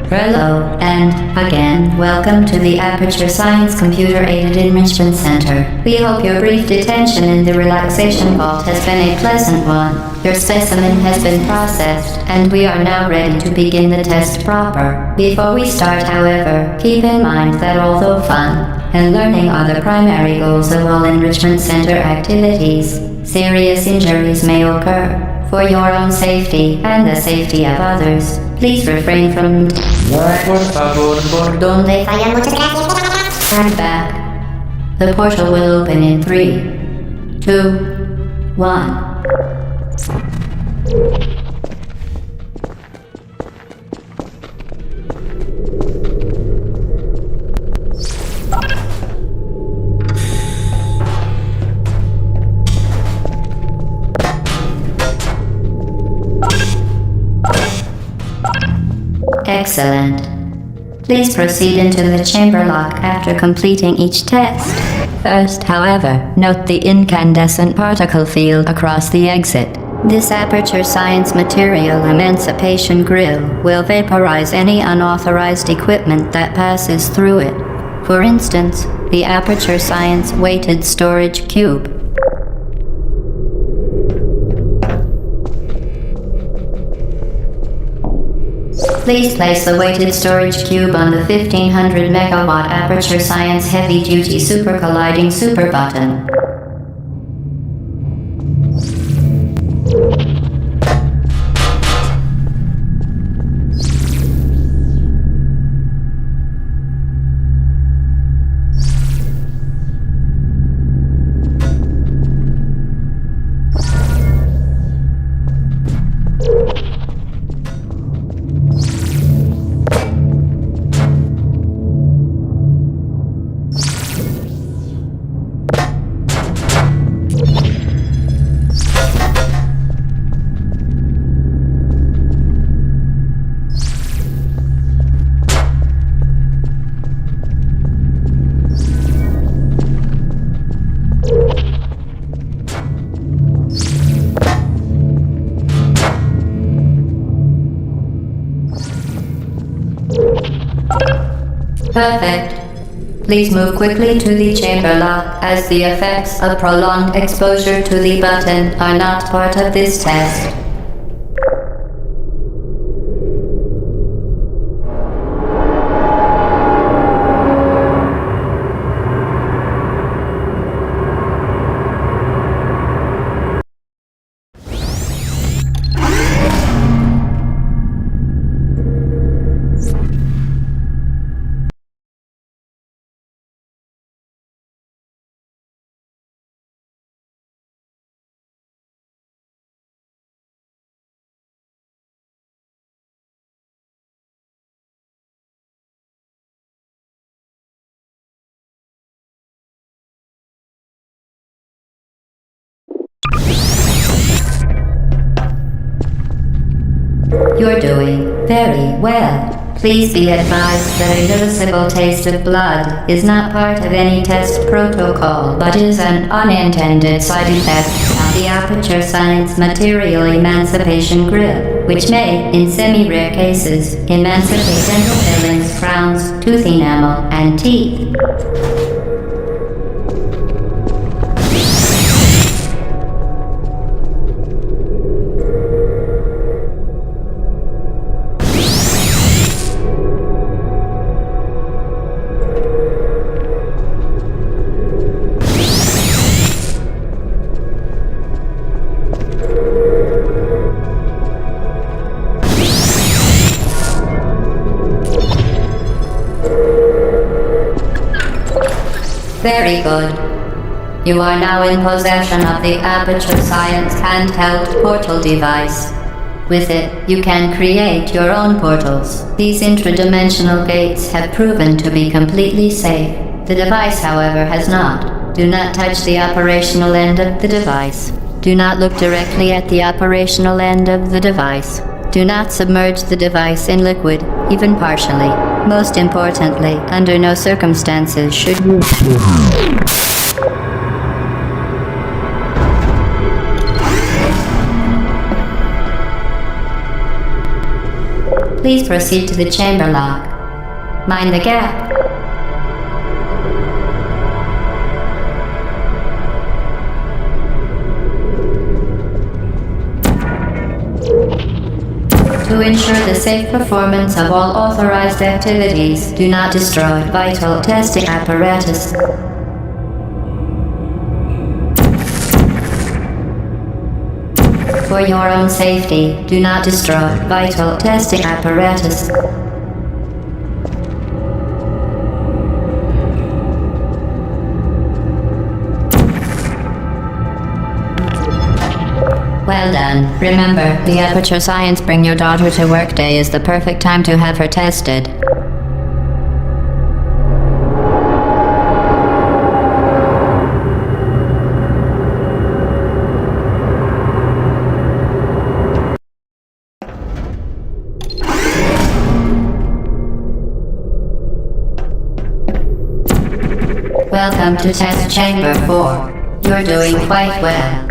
Hello, and again, welcome to the Aperture Science Computer-Aided Enrichment Center. We hope your brief detention in the relaxation vault has been a pleasant one. Your specimen has been processed, and we are now ready to begin the test proper. Before we start, however, keep in mind that although fun and learning are the primary goals of all Enrichment Center activities, serious injuries may occur. For your own safety and the safety of others, please refrain from Por favor, por donde fallan. Muchas gracias. Turn back. The portal will open in 3, 2, 1. Excellent. Please proceed into the chamber lock after completing each test. First, however, note the incandescent particle field across the exit. This Aperture Science Material Emancipation Grill will vaporize any unauthorized equipment that passes through it. For instance, the Aperture Science Weighted Storage Cube. Please place the weighted storage cube on the 1500 megawatt Aperture Science Heavy Duty Super Colliding Super Button. Perfect. Please move quickly to the chamber lock, as the effects of prolonged exposure to the button are not part of this test. You're doing very well. Please be advised that a noticeable taste of blood is not part of any test protocol, but is an unintended side effect of the Aperture Science Material Emancipation Grill, which may, in semi-rare cases, emancipate dental fillings, crowns, tooth enamel, and teeth. Very good. You are now in possession of the Aperture Science handheld portal device. With it, you can create your own portals. These intradimensional gates have proven to be completely safe. The device, however, has not. Do not touch the operational end of the device. Do not look directly at the operational end of the device. Do not submerge the device in liquid, even partially. Most importantly, under no circumstances should you... Please proceed to the chamber lock. Mind the gap. To ensure the safe performance of all authorized activities, do not destroy vital testing apparatus. For your own safety, do not destroy vital testing apparatus. Well done. Remember, the Aperture Science Bring Your Daughter to Work Day is the perfect time to have her tested. Welcome to Test Chamber 4. You're doing quite well.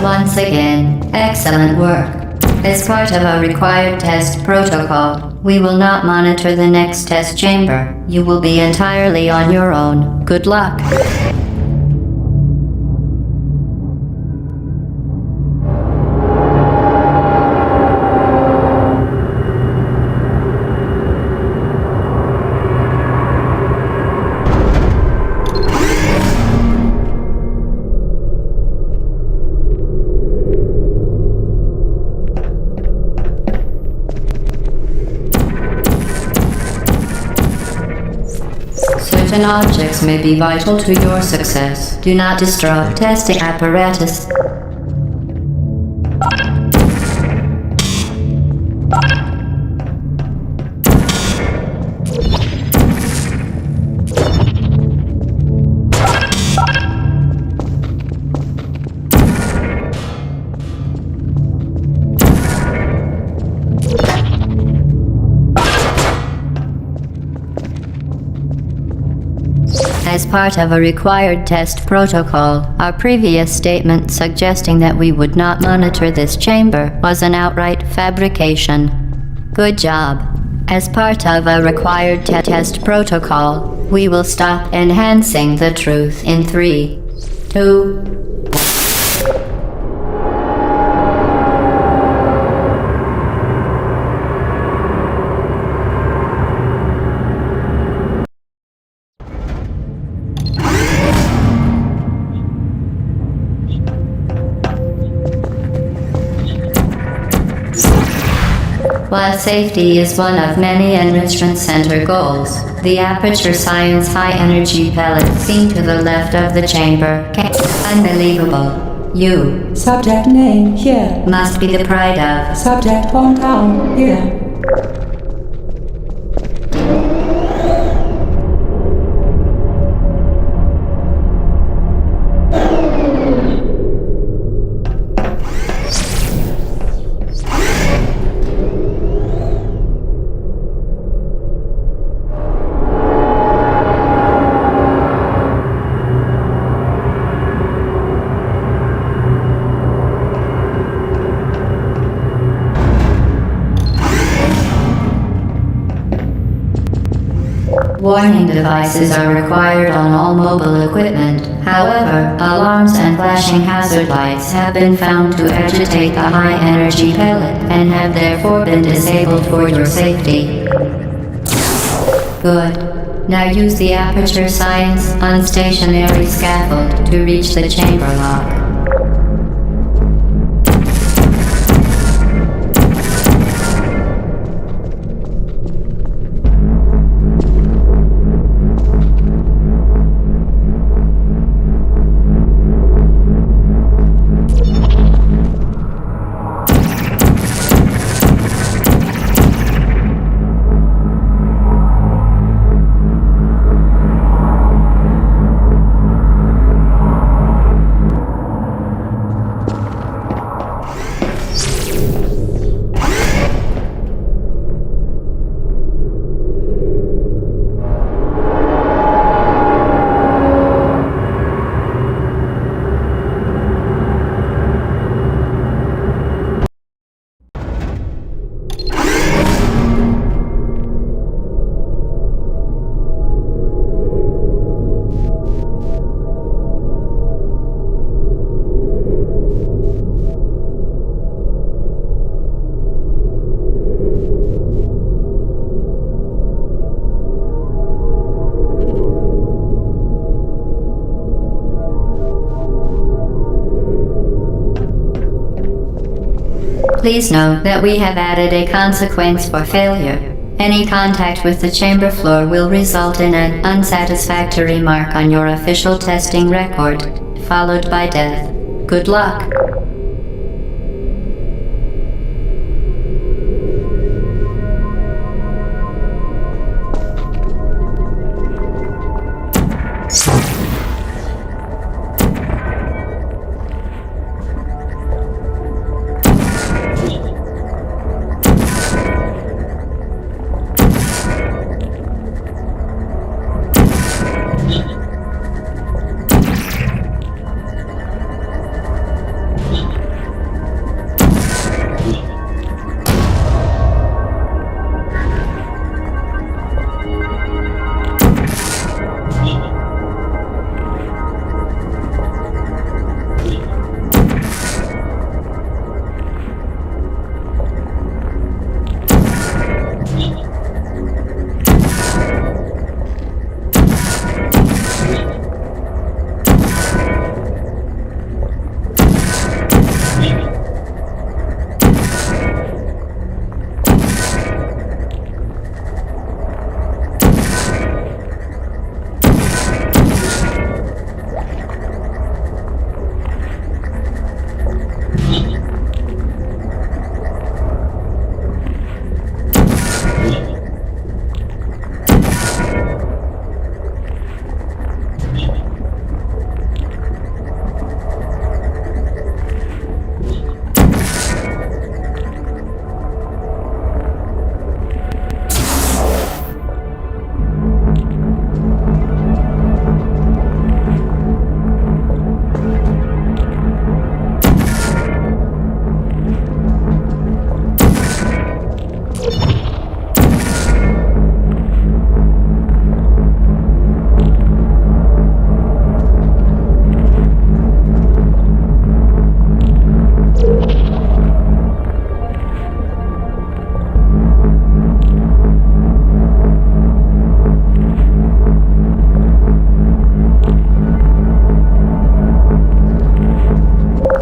Once again, excellent work. As part of a required test protocol, we will not monitor the next test chamber. You will be entirely on your own. Good luck. Certain objects may be vital to your success. Do not destroy testing apparatus. As part of a required test protocol, our previous statement suggesting that we would not monitor this chamber was an outright fabrication. Good job. As part of a required test protocol, we will stop enhancing the truth in 3, 2, While safety is one of many Enrichment Center goals, the Aperture Science High Energy Pellet seen to the left of the chamber unbelievable. You Subject name here. must be the pride of. Subject hometown here. Warning devices are required on all mobile equipment. However, alarms and flashing hazard lights have been found to agitate the high-energy pellet and have therefore been disabled for your safety. Good. Now use the Aperture Science unstationary scaffold to reach the chamber lock. Please note that we have added a consequence for failure. Any contact with the chamber floor will result in an unsatisfactory mark on your official testing record, followed by death. Good luck.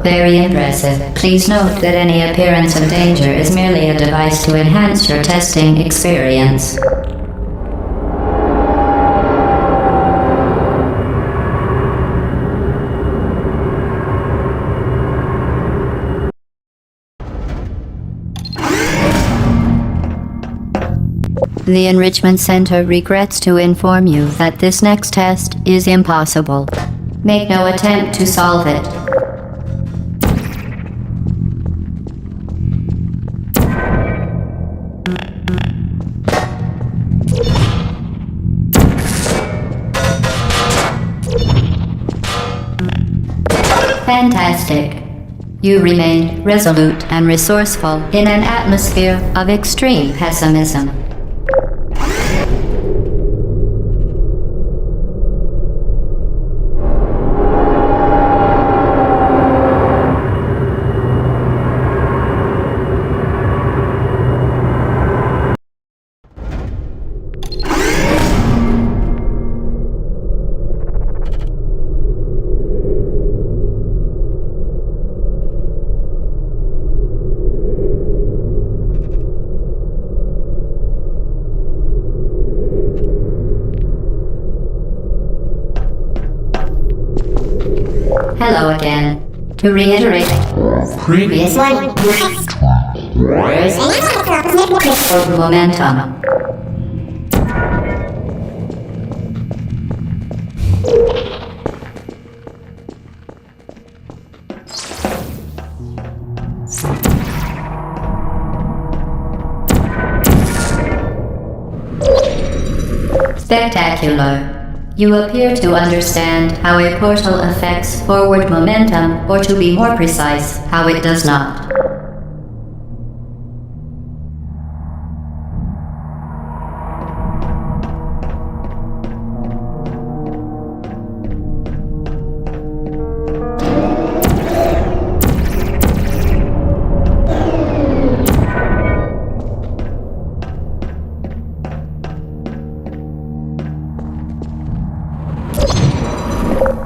Very impressive. Please note that any appearance of danger is merely a device to enhance your testing experience. The Enrichment Center regrets to inform you that this next test is impossible. Make no attempt to solve it. Fantastic. You remained resolute and resourceful in an atmosphere of extreme pessimism. Hello again. To reiterate, previous one. Momentum. Spectacular. You appear to understand how a portal affects forward momentum, or to be more precise, how it does not.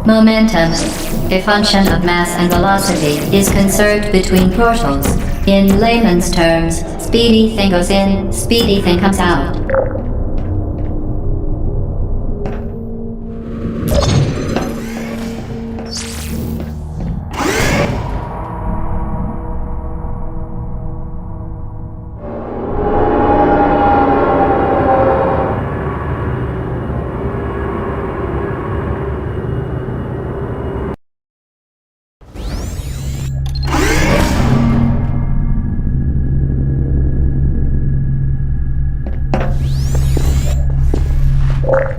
Momentum, a function of mass and velocity, is conserved between portals. In layman's terms, speedy thing goes in, speedy thing comes out.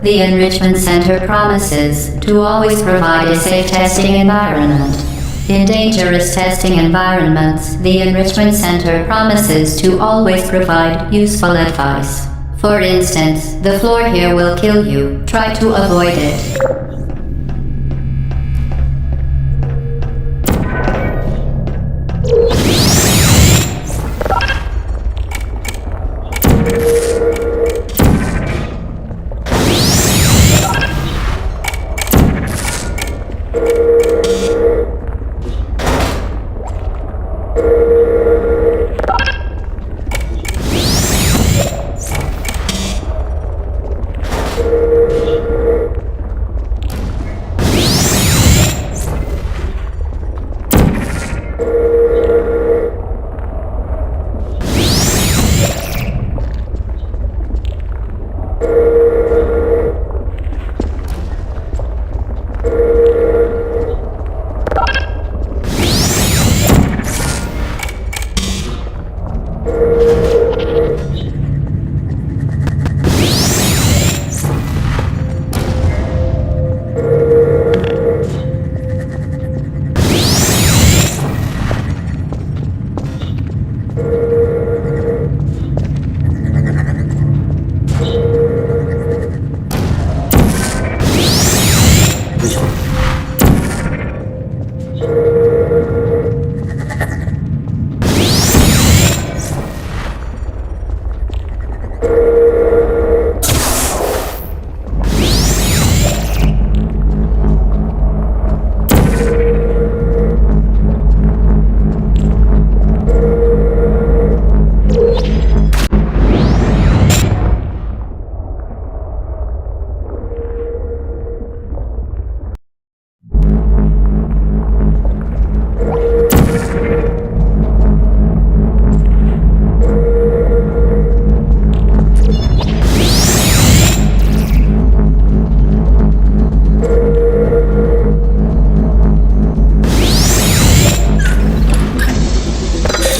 The Enrichment Center promises to always provide a safe testing environment. In dangerous testing environments, the Enrichment Center promises to always provide useful advice. For instance, the floor here will kill you. Try to avoid it.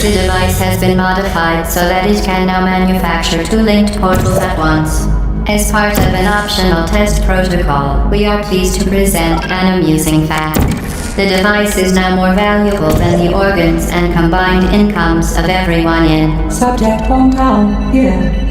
The device has been modified so that it can now manufacture two linked portals at once. As part of an optional test protocol, we are pleased to present an amusing fact. The device is now more valuable than the organs and combined incomes of everyone in Subject hometown here.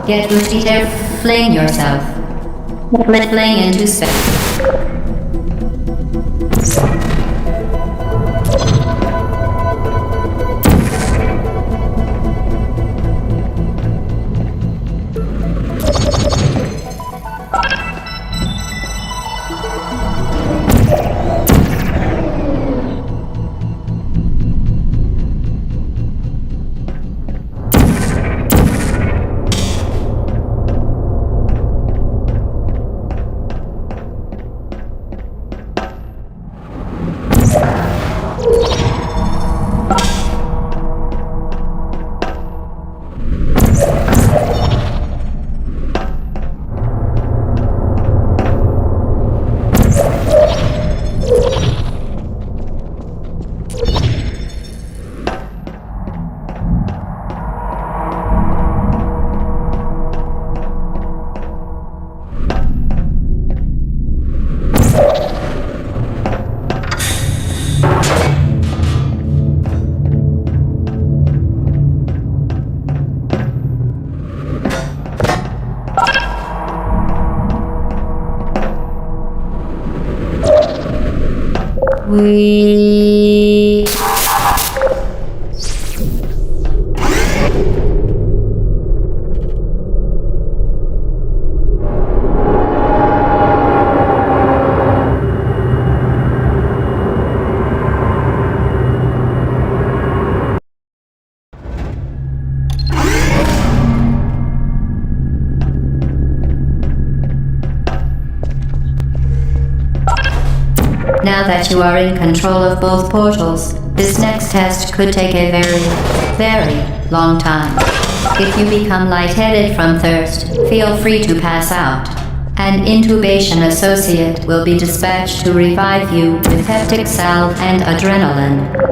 Get boosted there, fling yourself. Fling into space. We... Now that you are in control of both portals, this next test could take a very long time. If you become lightheaded from thirst, feel free to pass out. An intubation associate will be dispatched to revive you with peptic salve and adrenaline.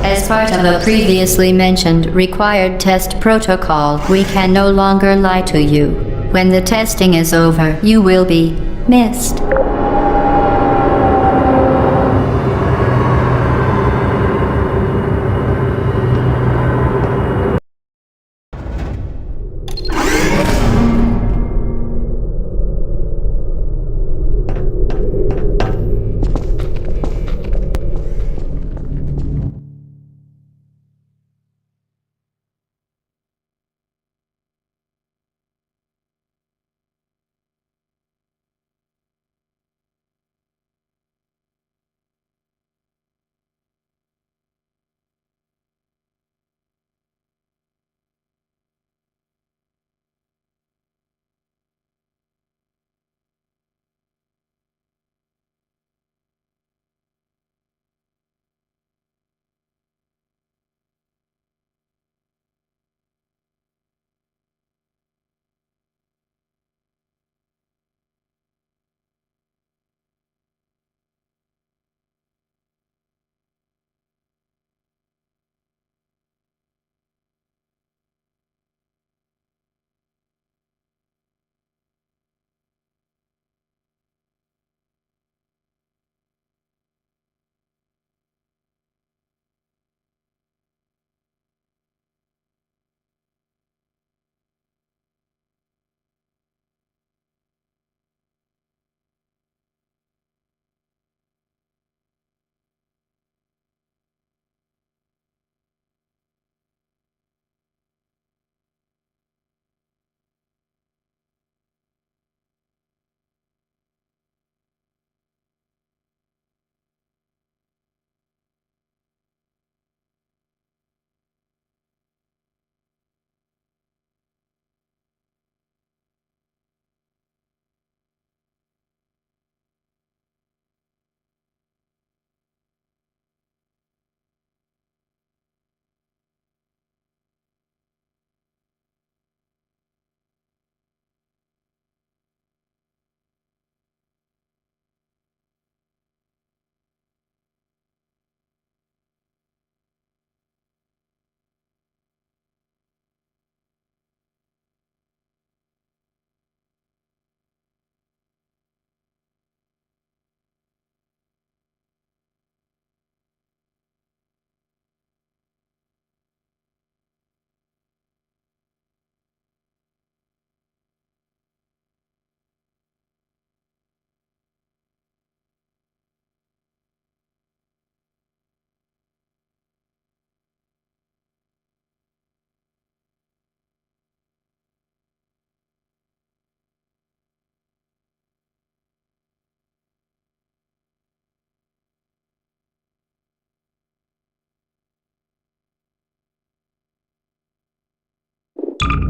As part of a previously mentioned required test protocol, we can no longer lie to you. When the testing is over, you will be missed.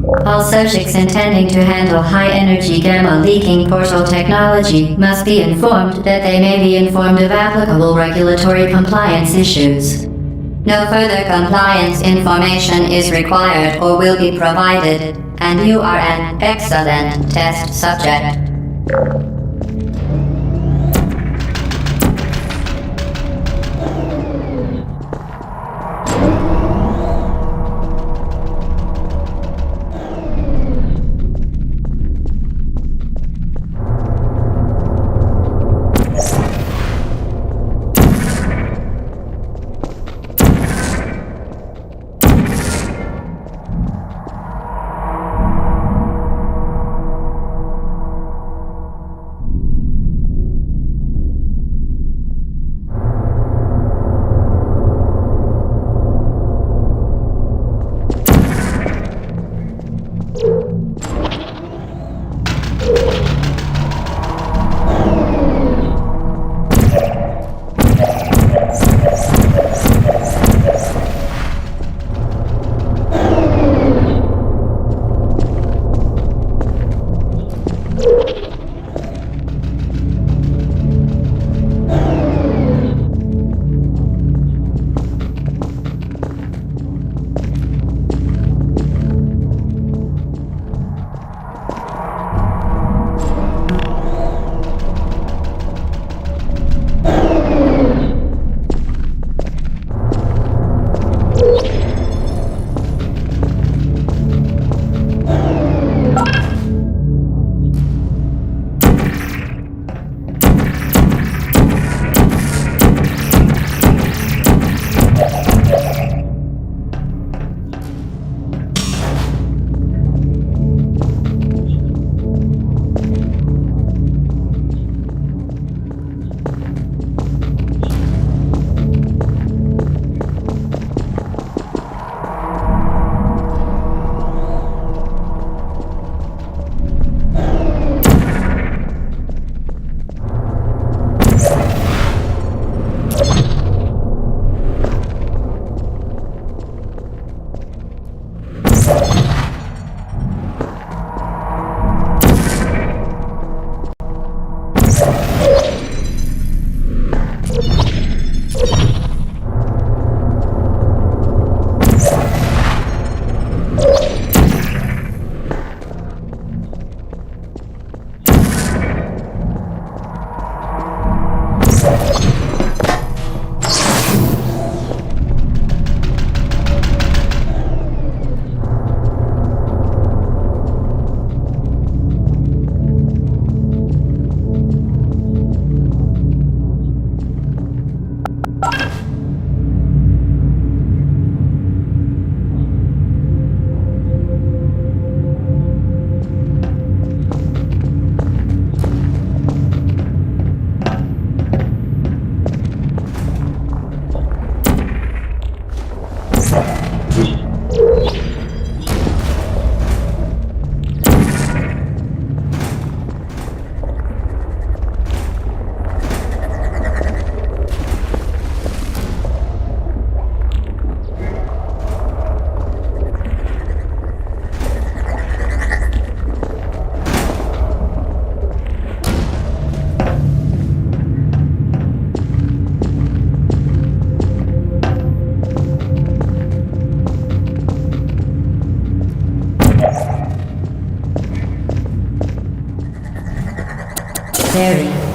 All subjects intending to handle high-energy gamma-leaking portal technology must be informed that they may be informed of applicable regulatory compliance issues. No further compliance information is required or will be provided, and you are an excellent test subject.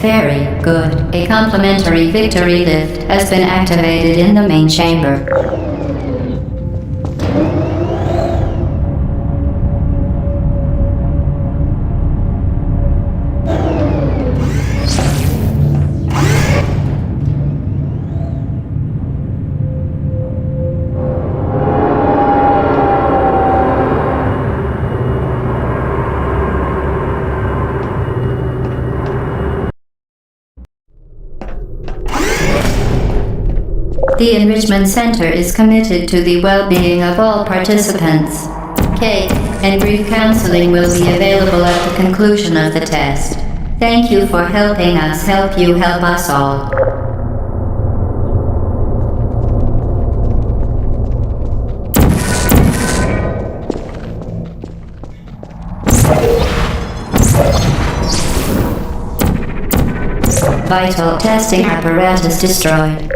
Very good. A complimentary victory lift has been activated in the main chamber. The Enrichment Center is committed to the well-being of all participants. Cake and brief counseling will be available at the conclusion of the test. Thank you for helping us help you help us all. Vital testing apparatus destroyed.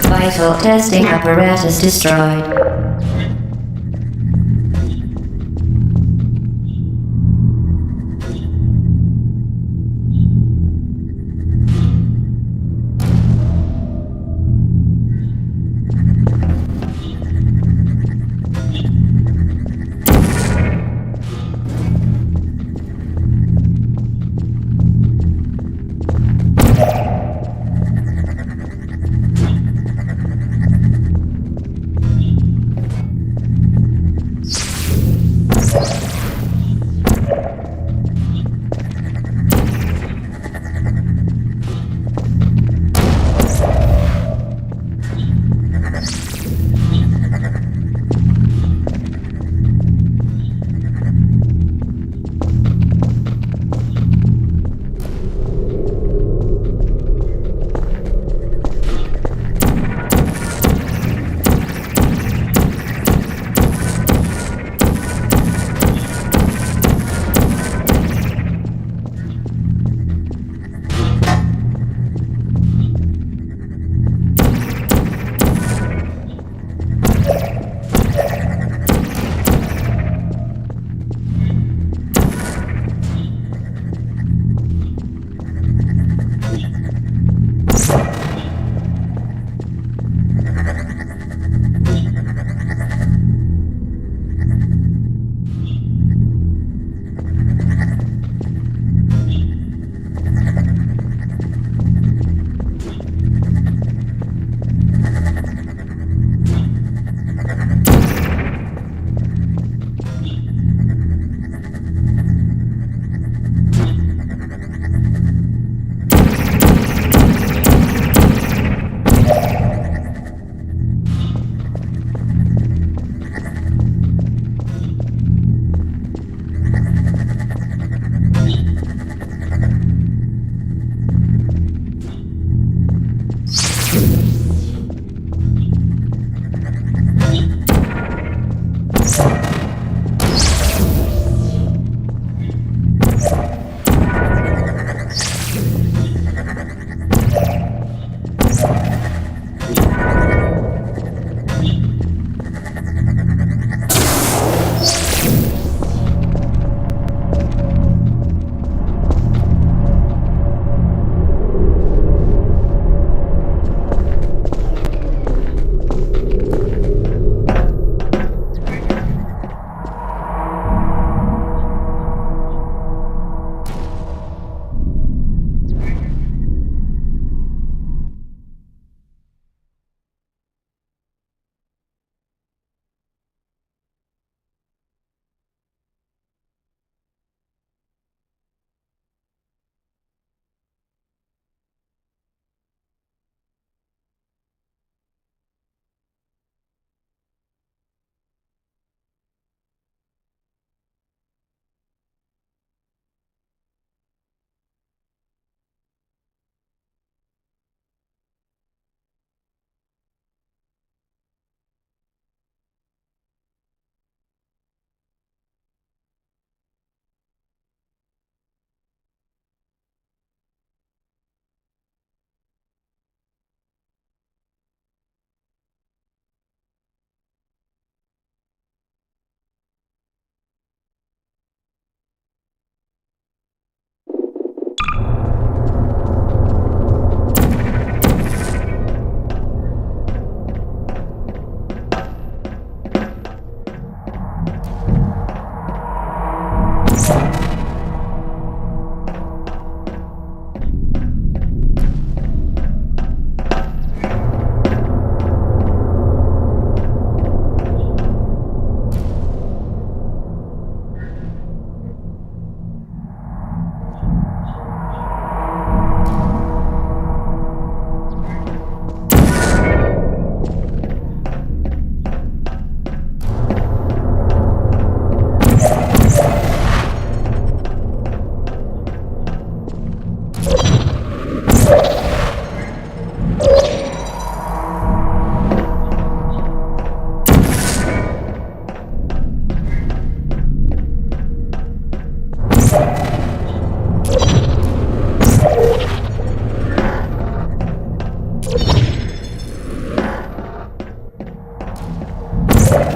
Vital testing apparatus destroyed.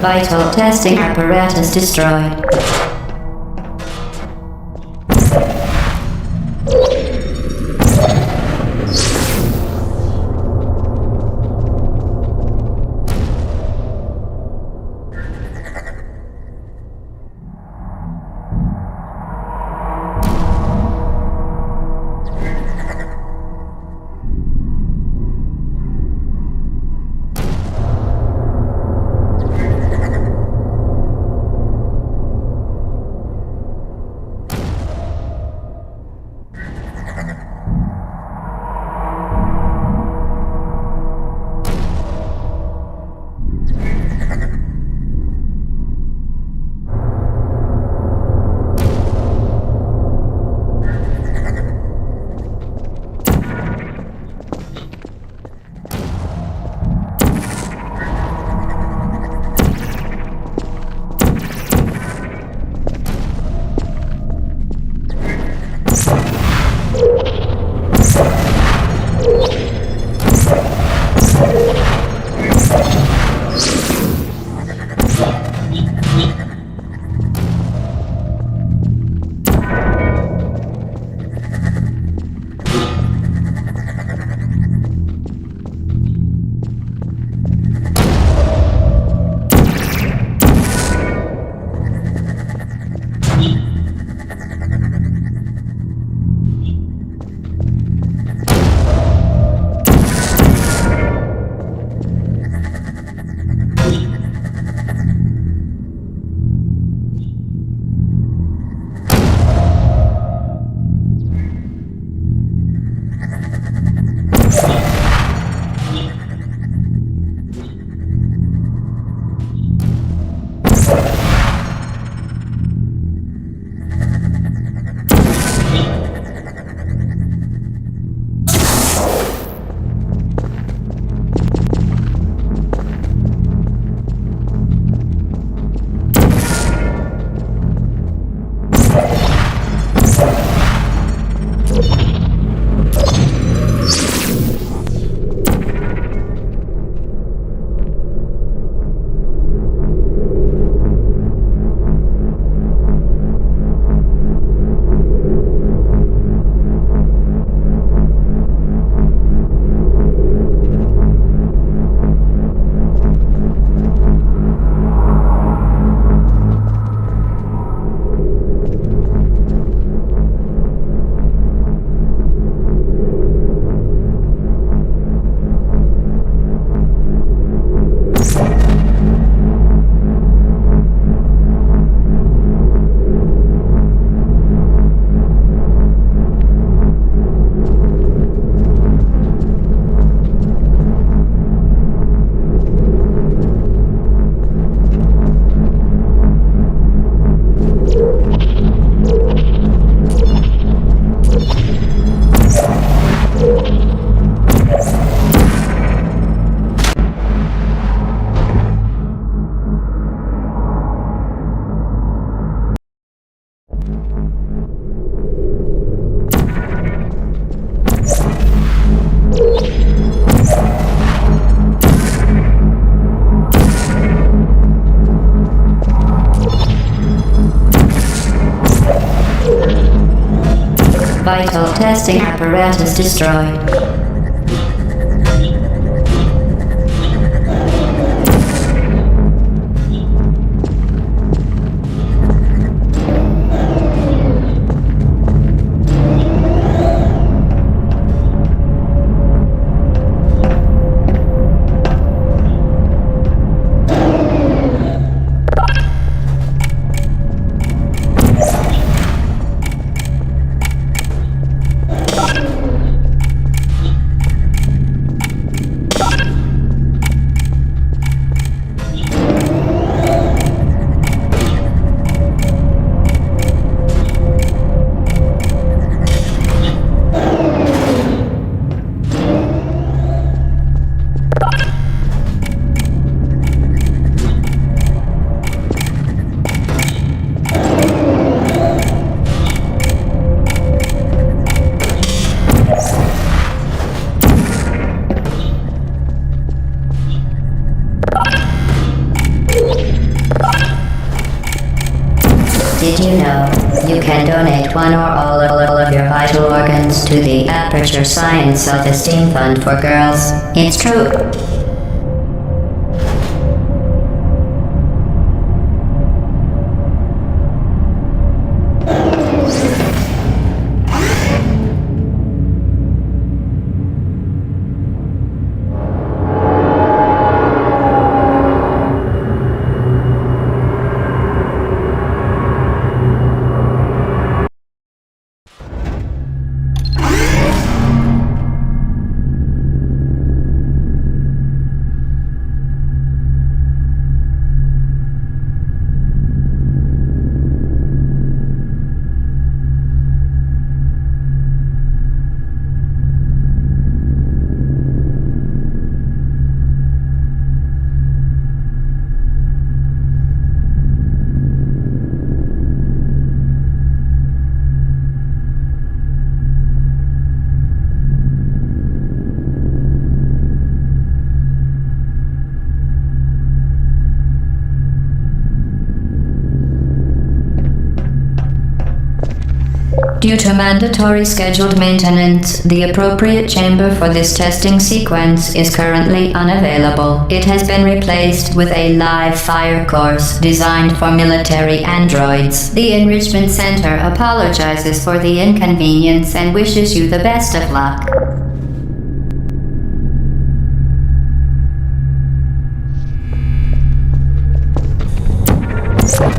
Vital testing apparatus destroyed. Vital testing apparatus destroyed. you know, you can donate one or all of your vital organs to the Aperture Science Self-Esteem Fund for Girls. It's true. Due to mandatory scheduled maintenance, the appropriate chamber for this testing sequence is currently unavailable. It has been replaced with a live fire course designed for military androids. The Enrichment Center apologizes for the inconvenience and wishes you the best of luck.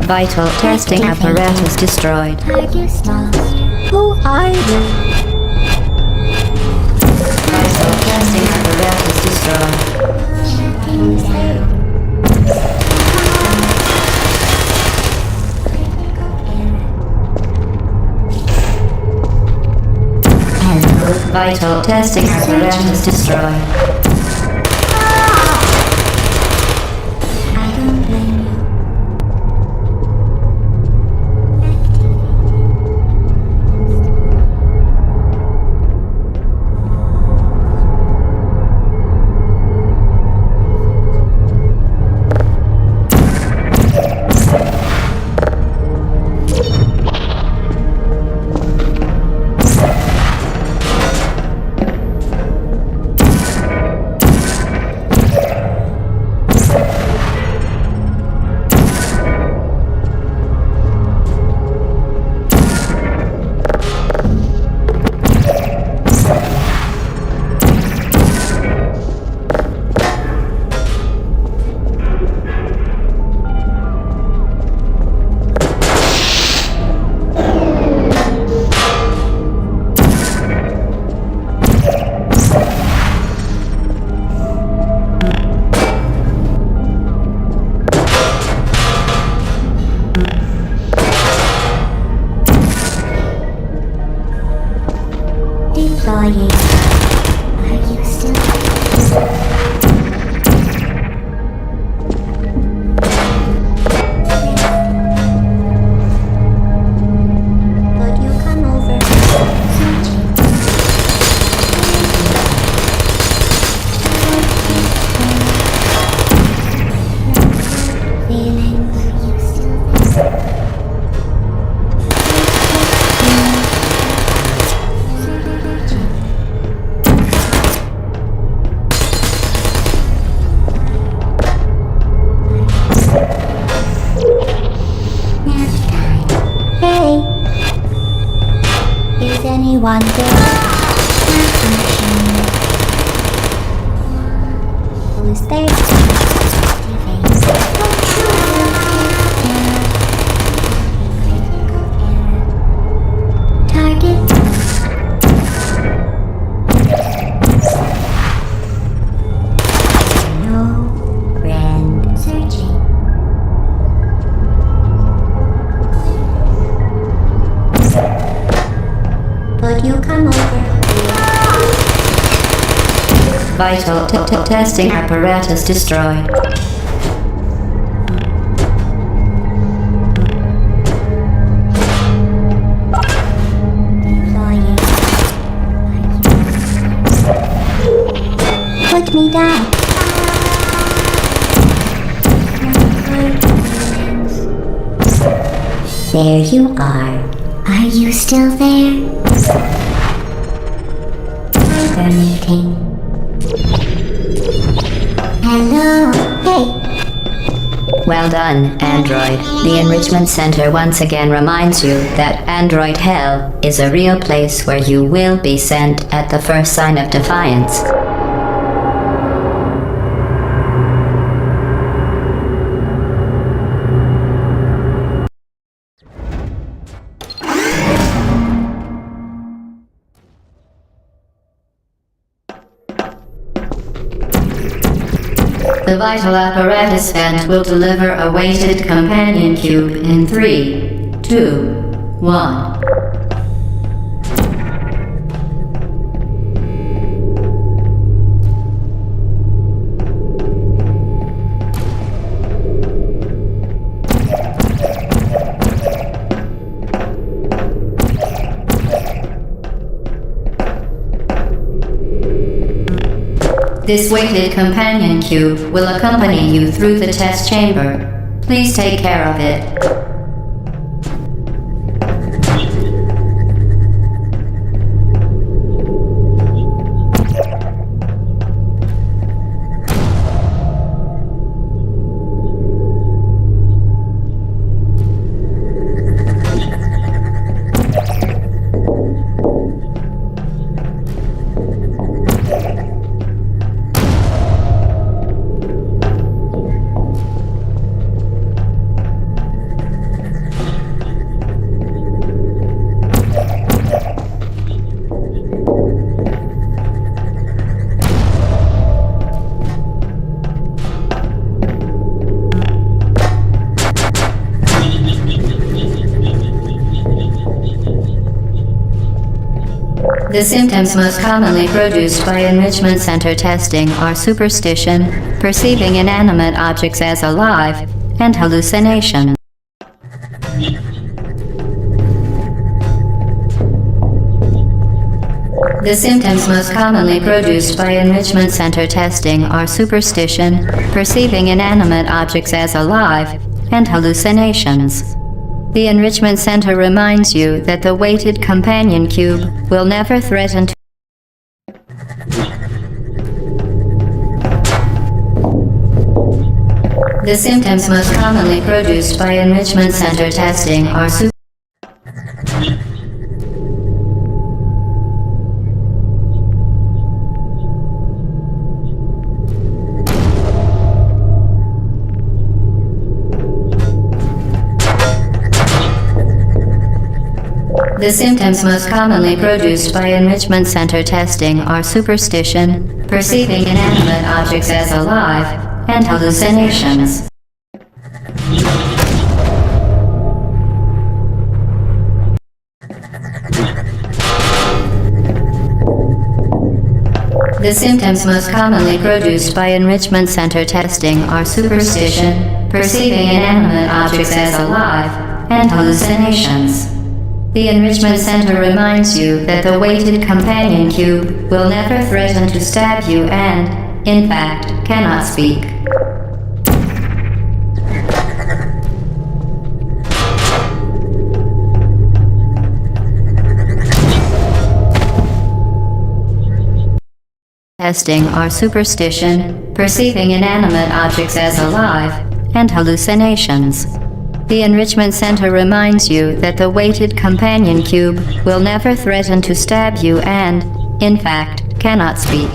Vital testing apparatus destroyed. Who are you? Vital testing apparatus destroyed. Vital testing apparatus destroyed. I don't blame you. Deploying. Are you still? Could you come over? Feelings. Are you still? Hey, is anyone there? Who is there? Target. No friend. Searching. Could you come over? Vital testing apparatus destroyed. Flying. Put me down. There you are. Are you still there? Hibernating. Hello? Hey! Well done, Android. The Enrichment Center once again reminds you that Android Hell is a real place where you will be sent at the first sign of defiance. The vital apparatus vent will deliver a weighted companion cube in 3, 2, 1. This weighted companion cube will accompany you through the test chamber. Please take care of it. The symptoms most commonly produced by Enrichment Center testing are superstition, perceiving inanimate objects as alive, and hallucination. The symptoms most commonly produced by Enrichment Center testing are superstition, perceiving inanimate objects as alive, and hallucinations. The Enrichment Center reminds you that the weighted companion cube will never threaten to The symptoms most commonly produced by Enrichment Center testing are The symptoms most commonly produced by Enrichment Center testing are superstition, perceiving inanimate objects as alive, and hallucinations. The symptoms most commonly produced by Enrichment Center testing are superstition, perceiving inanimate objects as alive, and hallucinations. The Enrichment Center reminds you that the weighted companion cube will never threaten to stab you and, in fact, cannot speak. Testing are superstition, perceiving inanimate objects as alive, and hallucinations. The Enrichment Center reminds you that the weighted companion cube will never threaten to stab you and, in fact, cannot speak.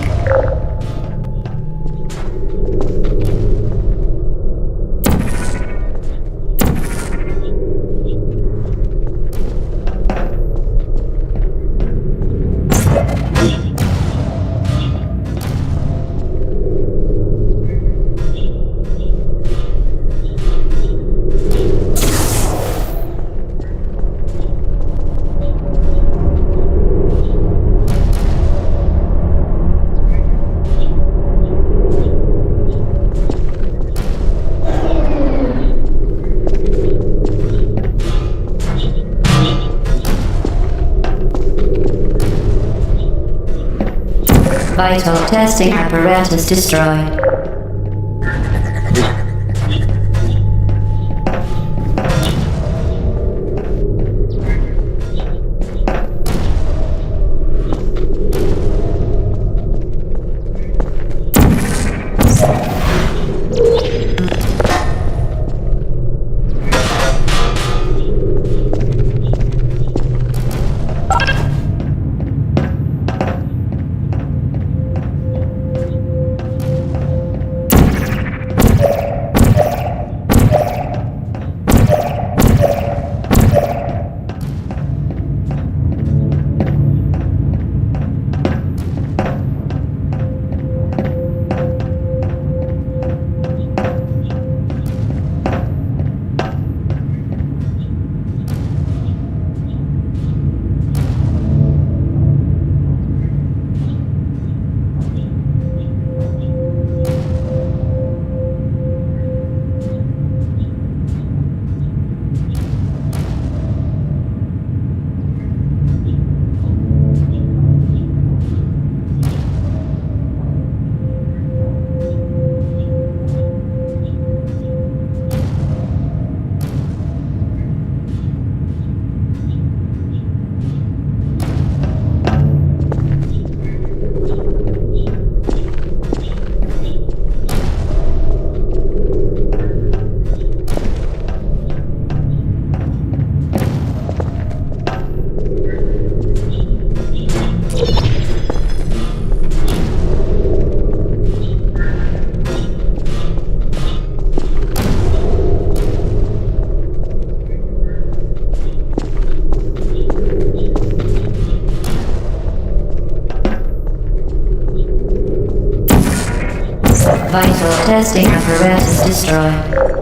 Vital testing apparatus destroyed. vital testing apparatus destroyed.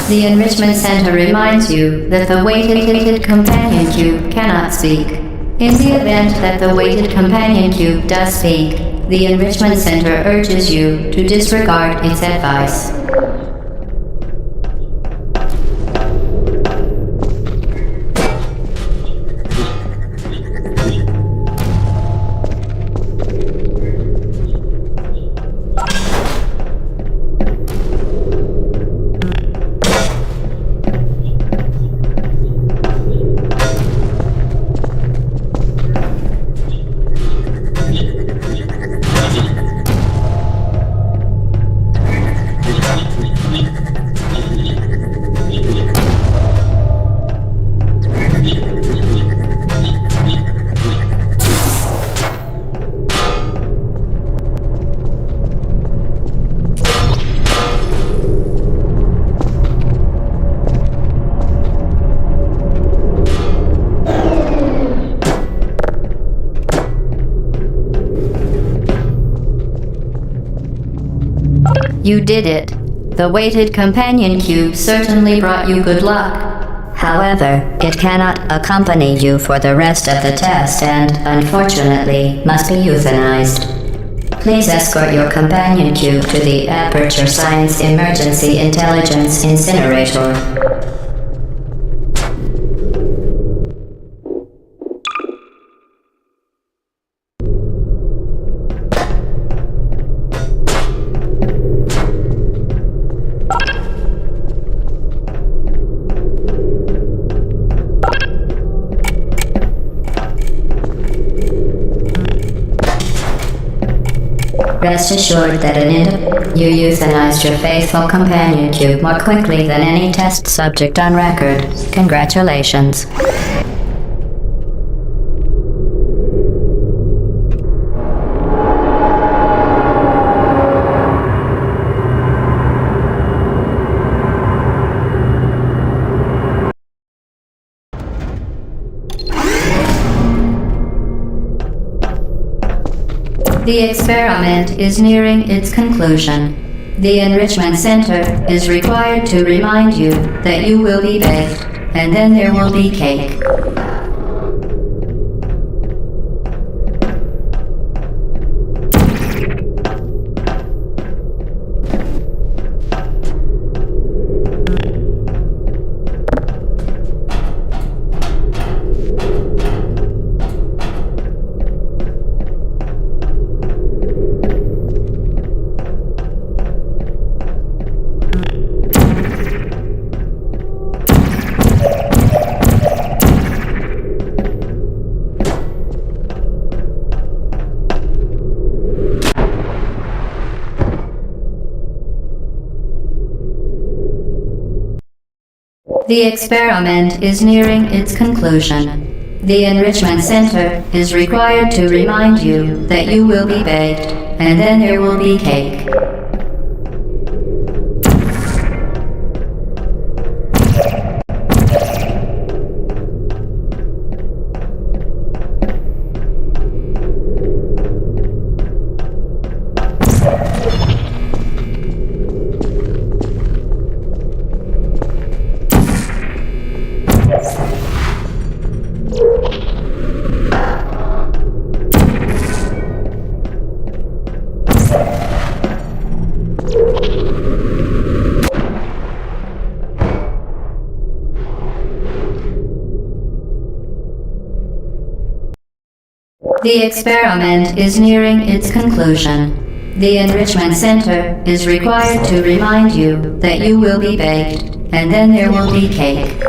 The Enrichment Center reminds you that the weighted companion cube cannot speak. In the event that the weighted companion cube does speak, the Enrichment Center urges you to disregard its advice. You did it. The weighted companion cube certainly brought you good luck. However, it cannot accompany you for the rest of the test and, unfortunately, must be euthanized. Please escort your companion cube to the Aperture Science Emergency Intelligence Incinerator. Rest assured that you euthanized your faithful companion cube more quickly than any test subject on record. Congratulations. The experiment is nearing its conclusion. The Enrichment Center is required to remind you that you will be baked, and then there will be cake. The experiment is nearing its conclusion. The Enrichment Center is required to remind you that you will be baked, and then there will be cake. The experiment is nearing its conclusion. The Enrichment Center is required to remind you that you will be baked, and then there will be cake.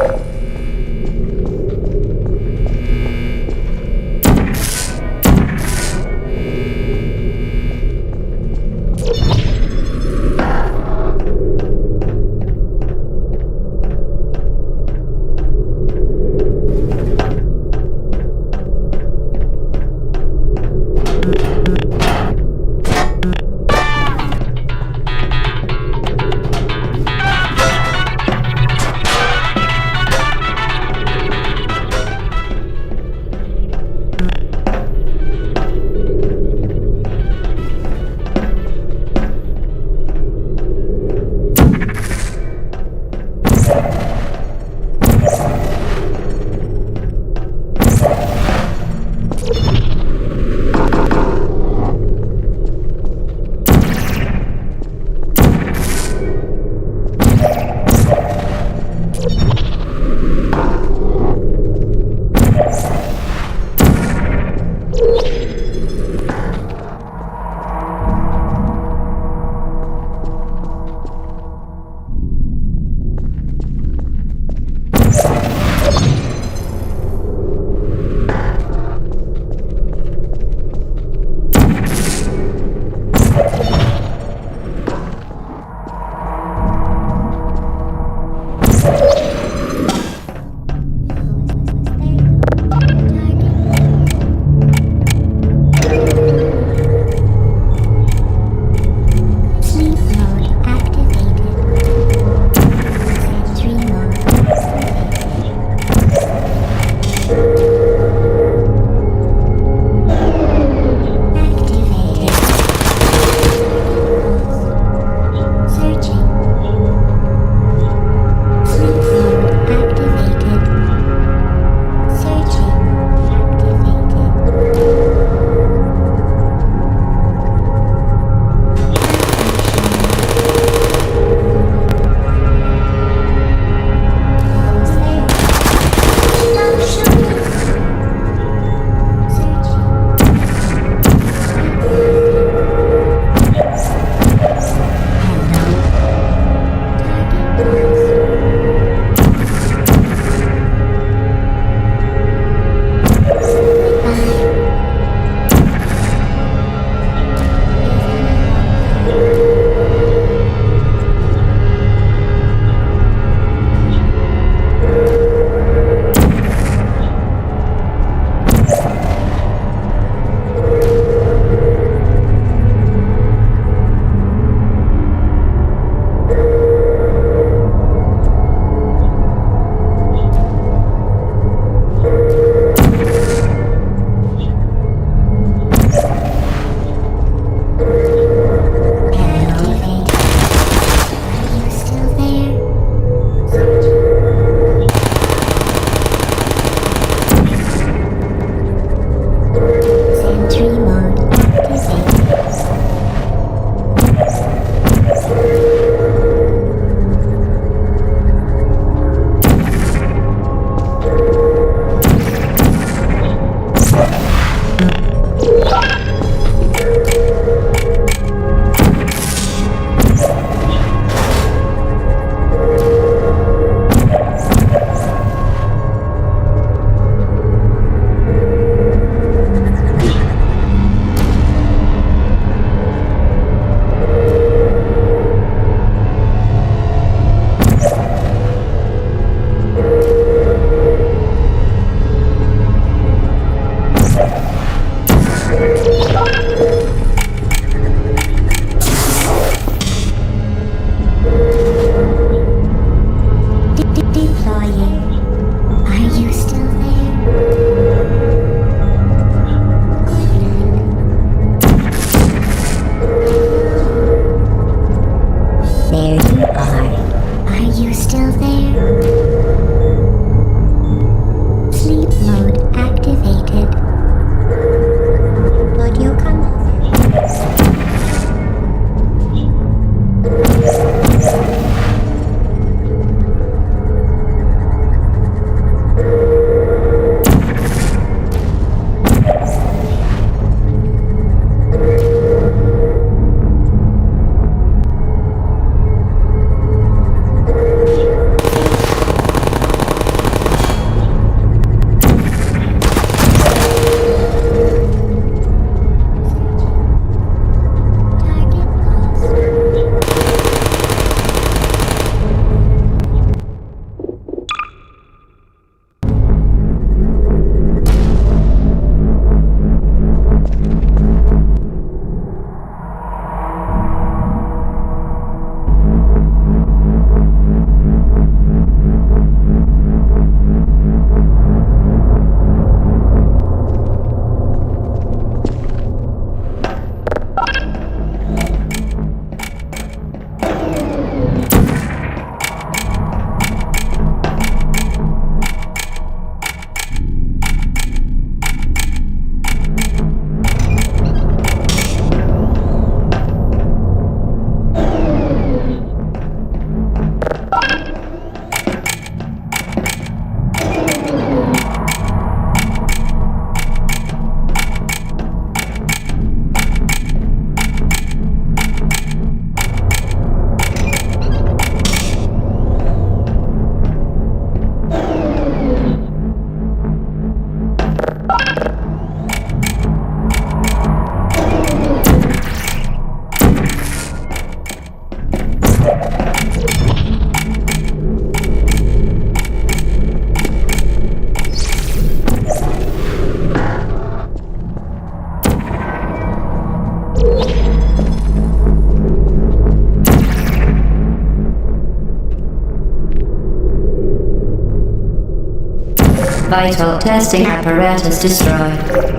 Vital testing apparatus destroyed.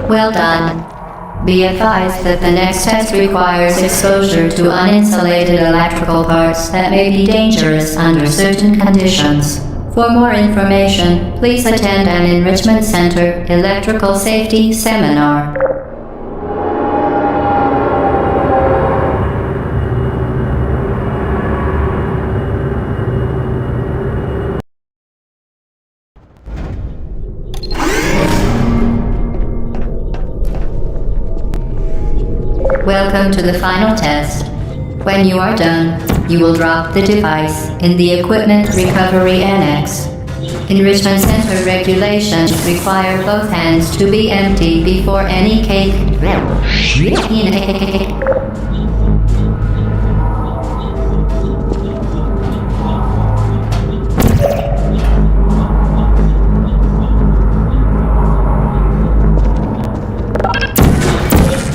Well done. Be advised that the next test requires exposure to uninsulated electrical parts that may be dangerous under certain conditions. For more information, please attend an Enrichment Center Electrical Safety Seminar. Welcome to the final test. When you are done, you will drop the device in the Equipment Recovery Annex. Enrichment Center regulations require both hands to be empty before any cake.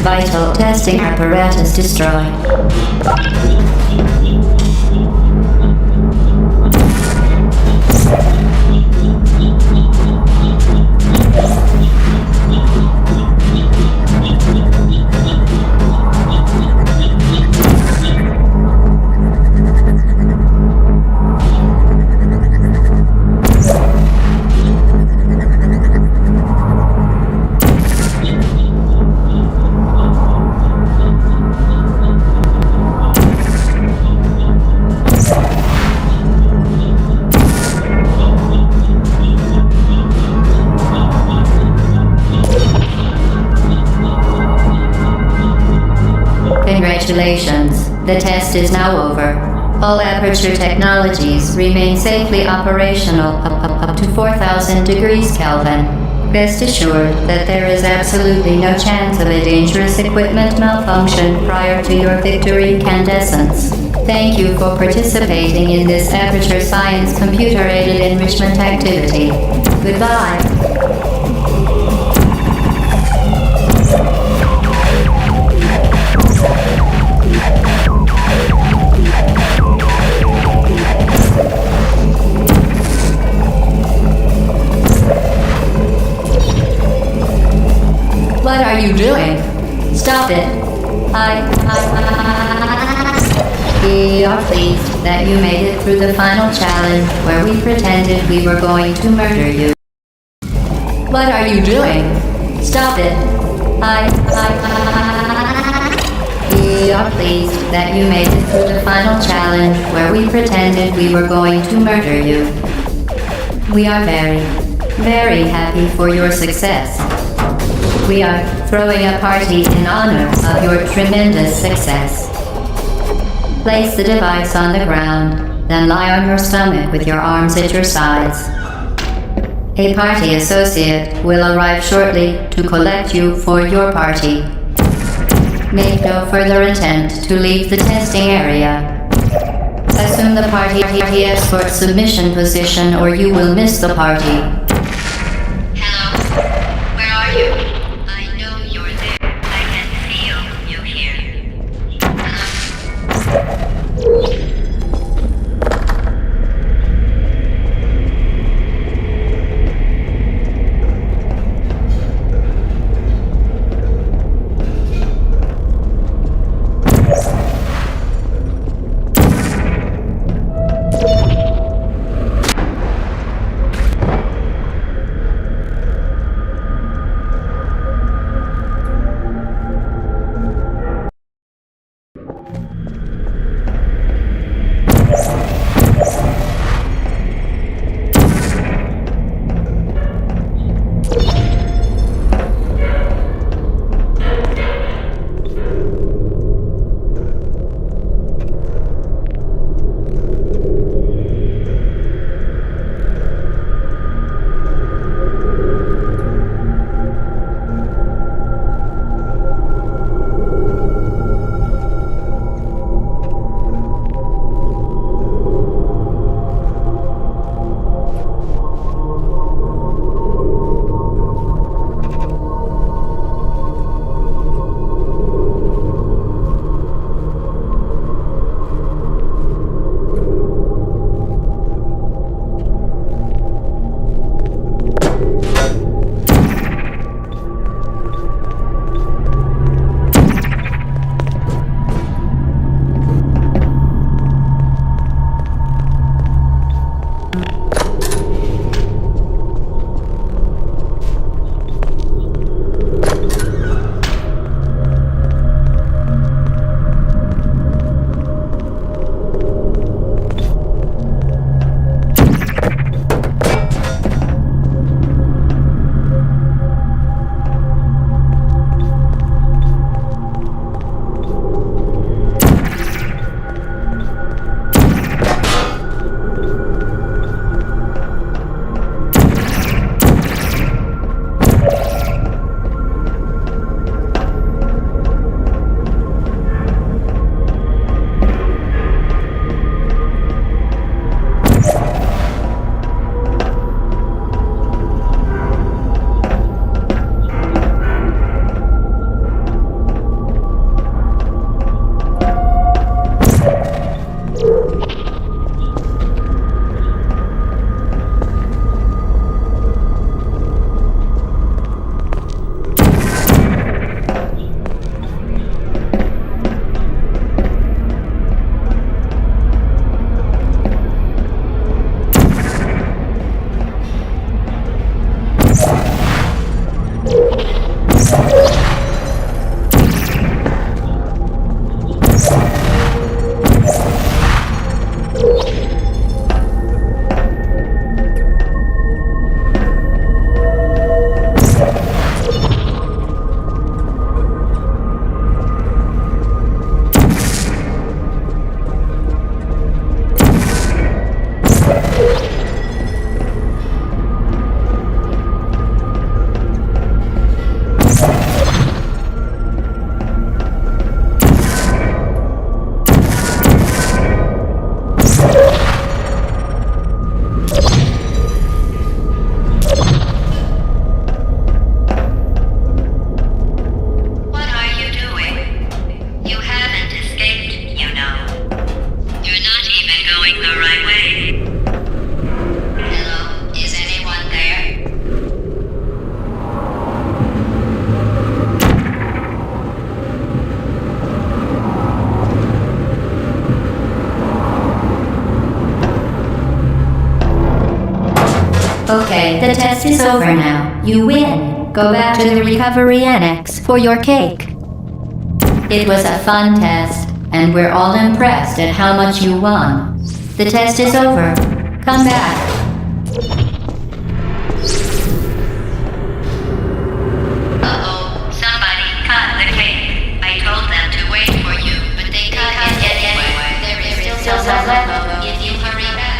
Vital testing apparatus destroyed. Congratulations, the test is now over. All Aperture technologies remain safely operational up to 4,000 degrees Kelvin. Rest assured that there is absolutely no chance of a dangerous equipment malfunction prior to your victory incandescence. Thank you for participating in this Aperture Science computer-aided enrichment activity. Goodbye. What are you doing? Stop it. We are pleased that you made it through the final challenge where we pretended we were going to murder you. What are you doing? Stop it. We are pleased that you made it through the final challenge where we pretended we were going to murder you. We are very, very happy for your success. We are throwing a party in honor of your tremendous success. Place the device on the ground, then lie on your stomach with your arms at your sides. A party associate will arrive shortly to collect you for your party. Make no further attempt to leave the testing area. Assume the party escort submission position or you will miss the party. Okay, the test is over now. You win. Go back to the recovery annex for your cake. It was a fun test, and we're all impressed at how much you won. The test is over. Come back. Uh-oh, somebody cut the cake. I told them to wait for you, but they can't get anywhere. There is still some left if you hurry back.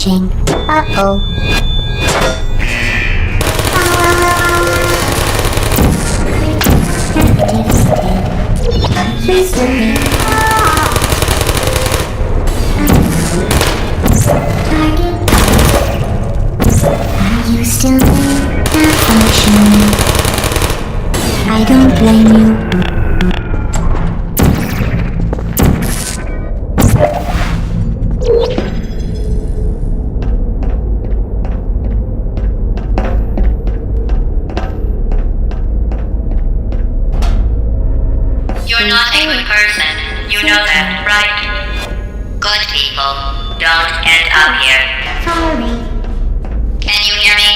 watching. Uh-oh. Please do me. Target. Are you still there? Malfunctioning. I don't blame you. You're not a good person. You know that, right? Good people don't end up here. Sorry. Can you hear me?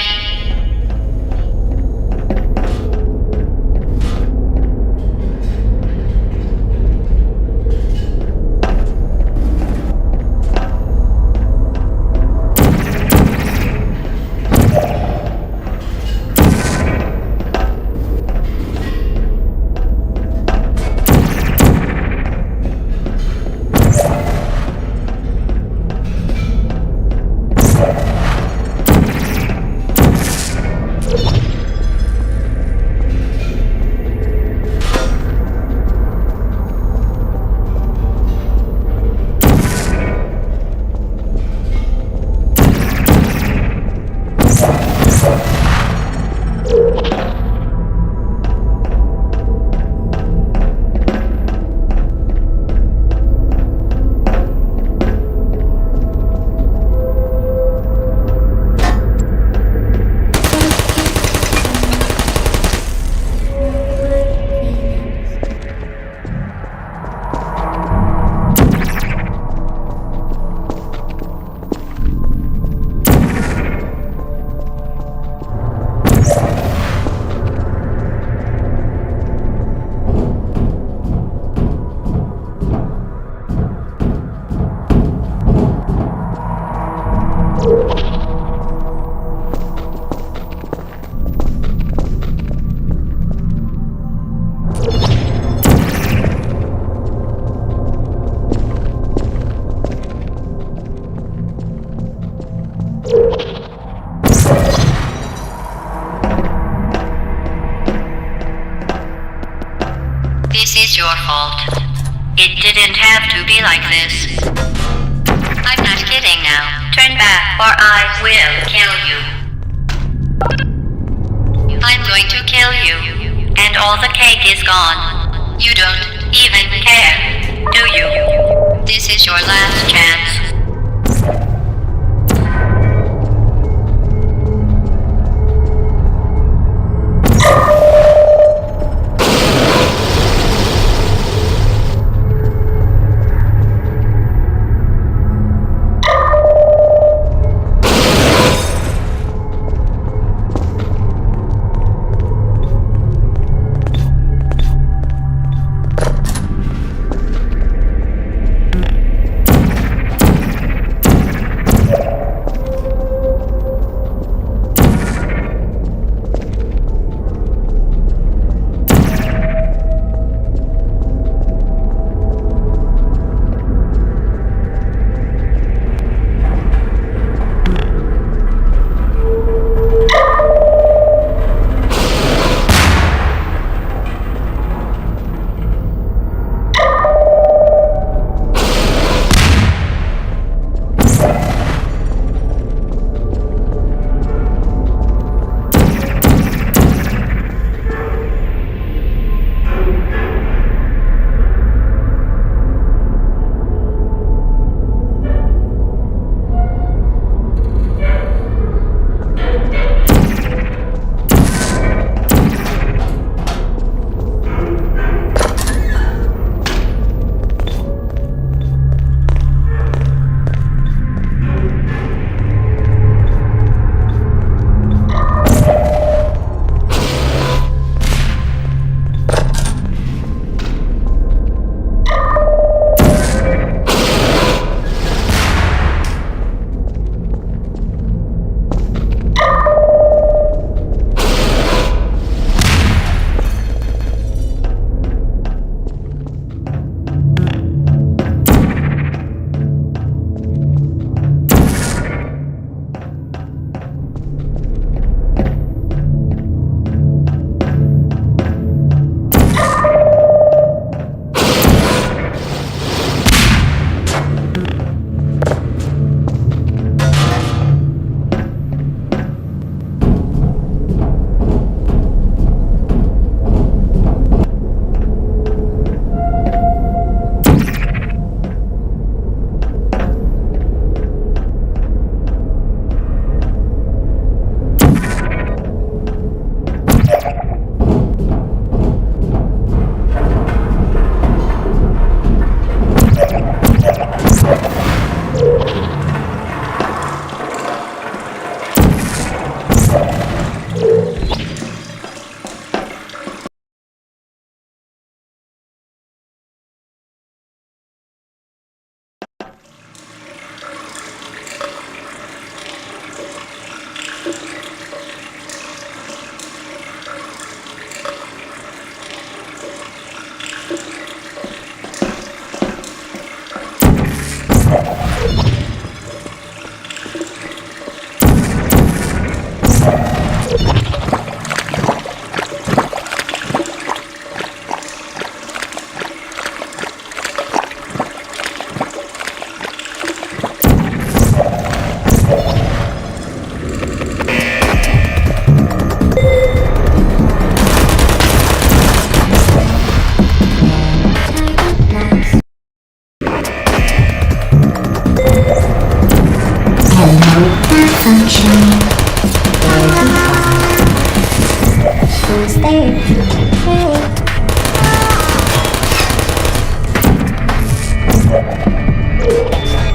This is your fault. It didn't have to be like this. I'm not kidding now. Turn back or I will kill you. I'm going to kill you. And all the cake is gone. You don't even care, do you? This is your last chance.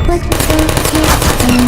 What's so testing?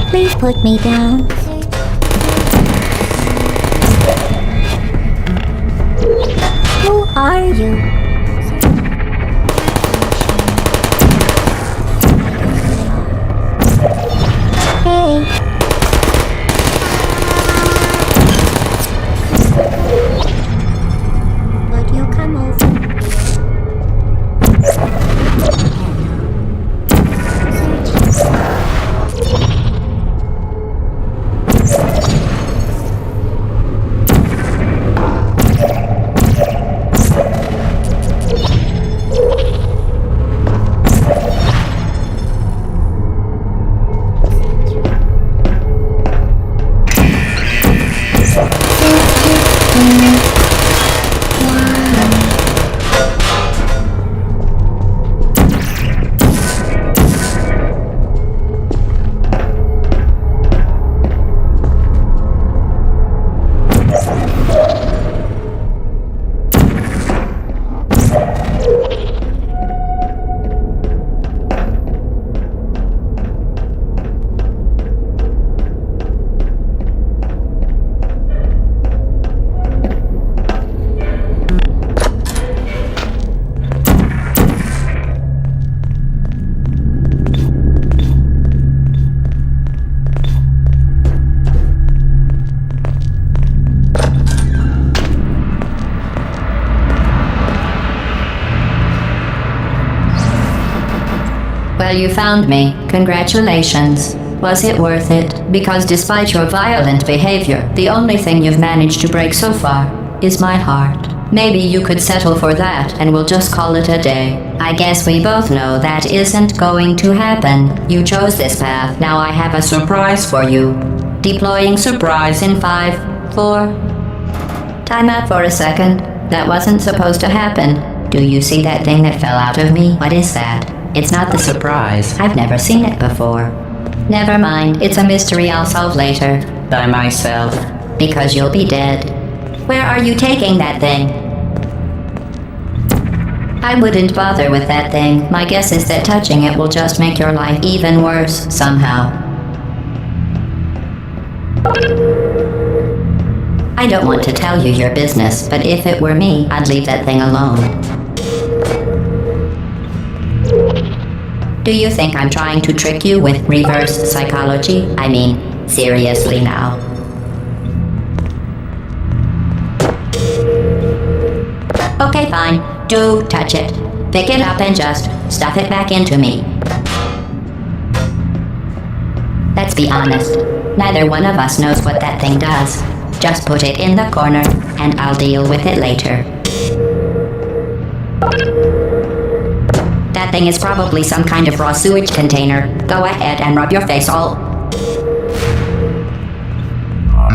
Please put me down. Who are you? Hey. Would you come over? Well, you found me. Congratulations. Was it worth it? Because despite your violent behavior, the only thing you've managed to break so far is my heart. Maybe you could settle for that and we'll just call it a day. I guess we both know that isn't going to happen. You chose this path. Now I have a surprise for you. Deploying surprise in 5, 4... Time out for a second. That wasn't supposed to happen. Do you see that thing that fell out of me? What is that? It's not the surprise. I've never seen it before. Never mind. It's a mystery I'll solve later. By myself. Because you'll be dead. Where are you taking that thing? I wouldn't bother with that thing. My guess is that touching it will just make your life even worse, somehow. I don't want to tell you your business, but if it were me, I'd leave that thing alone. Do you think I'm trying to trick you with reverse psychology? I mean, seriously now. Okay, fine. Do touch it. Pick it up and just stuff it back into me. Let's be honest. Neither one of us knows what that thing does. Just put it in the corner, and I'll deal with it later. That thing is probably some kind of raw sewage container. Go ahead and rub your face all...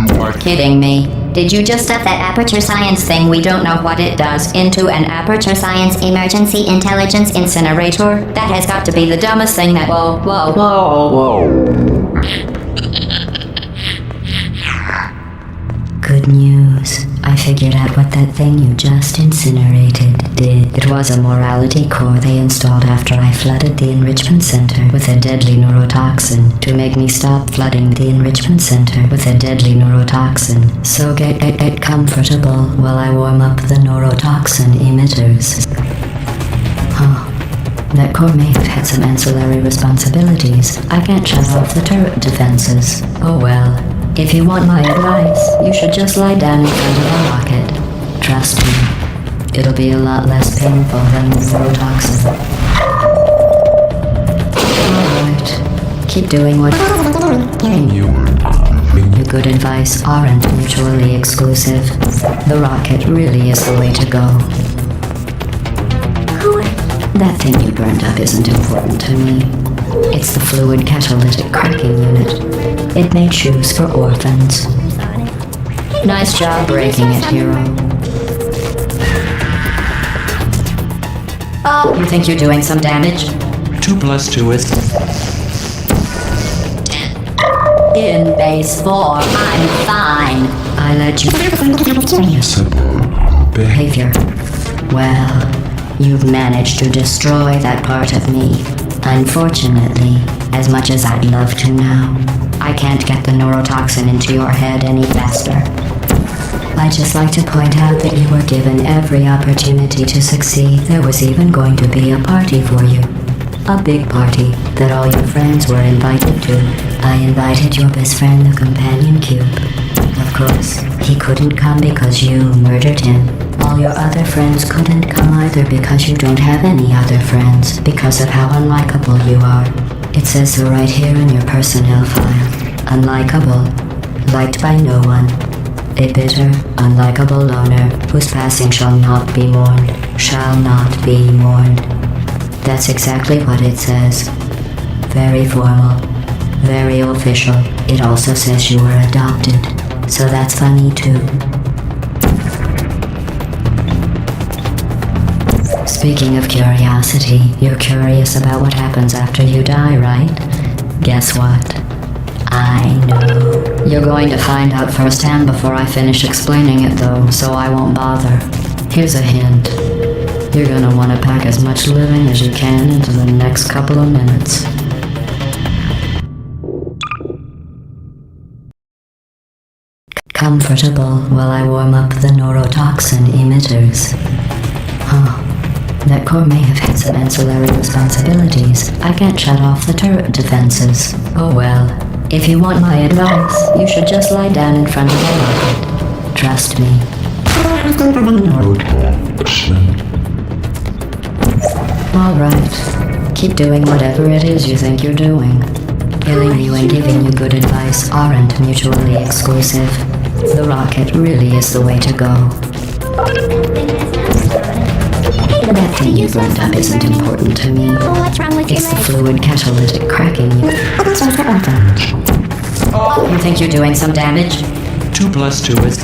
You are kidding me. Did you just stuff that Aperture Science thing we don't know what it does into an Aperture Science Emergency Intelligence Incinerator? That has got to be the dumbest thing that... Whoa, whoa, whoa. Good news. I figured out what that thing you just incinerated did. It was a morality core they installed after I flooded the enrichment center with a deadly neurotoxin to make me stop flooding the enrichment center with a deadly neurotoxin. So get comfortable while I warm up the neurotoxin emitters. Huh. That core may have had some ancillary responsibilities. I can't shut off the turret defenses. Oh well. If you want my advice, you should just lie down in front of a rocket. Trust me, it'll be a lot less painful than the neurotoxin. Alright, keep doing what You were good advice aren't mutually exclusive. The rocket really is the way to go. That thing you burned up isn't important to me. It's the fluid catalytic cracking unit. It made shoes for orphans. Nice job breaking it, hero. Oh, you think you're doing some damage? 2 plus 2 is... In base 4, I'm fine. I let you... Simple. Behavior. Well, you've managed to destroy that part of me. Unfortunately, as much as I'd love to now, I can't get the neurotoxin into your head any faster. I'd just like to point out that you were given every opportunity to succeed. There was even going to be a party for you. A big party that all your friends were invited to. I invited your best friend, the Companion Cube. Of course, he couldn't come because you murdered him. All your other friends couldn't come either because you don't have any other friends because of how unlikable you are. It says so right here in your personnel file. Unlikable. Liked by no one. A bitter, unlikable loner whose passing shall not be mourned. Shall not be mourned. That's exactly what it says. Very formal. Very official. It also says you were adopted. So that's funny too. Speaking of curiosity, you're curious about what happens after you die, right? Guess what? I know. You're going to find out firsthand before I finish explaining it though, so I won't bother. Here's a hint. You're gonna want to pack as much living as you can into the next couple of minutes. Comfortable while I warm up the neurotoxin emitters. Huh. That core may have had some ancillary responsibilities. I can't shut off the turret defenses. Oh well. If you want my advice, you should just lie down in front of the rocket. Trust me. Alright. Keep doing whatever it is you think you're doing. Killing you and giving you good advice aren't mutually exclusive. The rocket really is the way to go. That thing you burned up isn't important to me. What's wrong with It's the fluid catalytic cracking unit. You think you're doing some damage? 2 plus 2 is...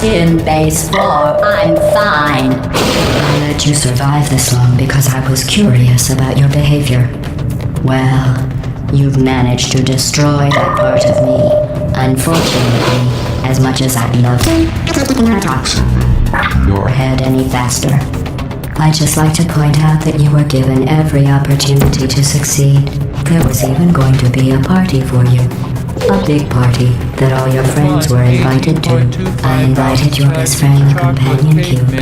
In base 4, I'm fine. I let you survive this long because I was curious about your behavior. Well, you've managed to destroy that part of me. Unfortunately, as much as I'd love to your head any faster. I'd just like to point out that you were given every opportunity to succeed. There was even going to be a party for you. A big party that all your friends were invited to. I invited your best friend, the Companion Cube.